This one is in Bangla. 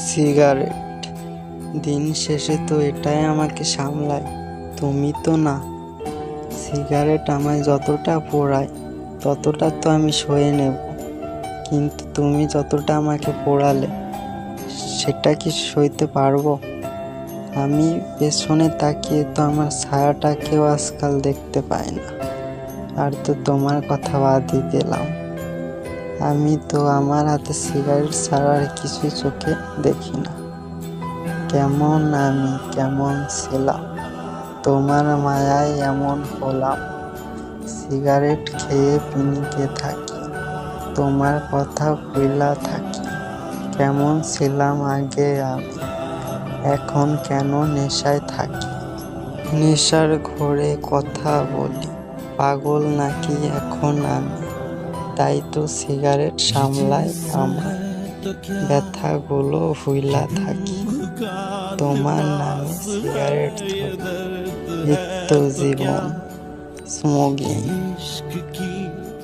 সিগারেট। দিন শেষে তো এটাই আমাকে সামলায়, তুমি তো না। সিগারেট আমায় যতটা পোড়ায় ততটা তো আমি সয়ে নেব, কিন্তু তুমি যতটা আমাকে পোড়ালে সেটা কি সইতে পারবো? আমি পেছনে তাকিয়ে তো আমার ছায়াটাকেও আজকাল দেখতে পাই না। আর তো তোমার কথা বাদই দিলাম, আমি তো আমার হাতে সিগারেট ছাড়া আর কিছুই চোখে দেখি না। কেমন ছিলাম, তোমার মায়ায় এমন হলাম। সিগারেট খেয়ে পিনিকে থাকি, তোমার কথা ভুলা থাকি। কেমন ছিলাম আগে আমি, এখন কেন নেশায় থাকি। নেশার ঘোরে কথা বলি, পাগল নাকি এখন আমি। তাই তো সিগারেট সামলাই আমার, ব্যথাগুলো ভুলা থাকি। তোমার নামে সিগারেট ধরি, রিক্ত জীবন স্মোকিং।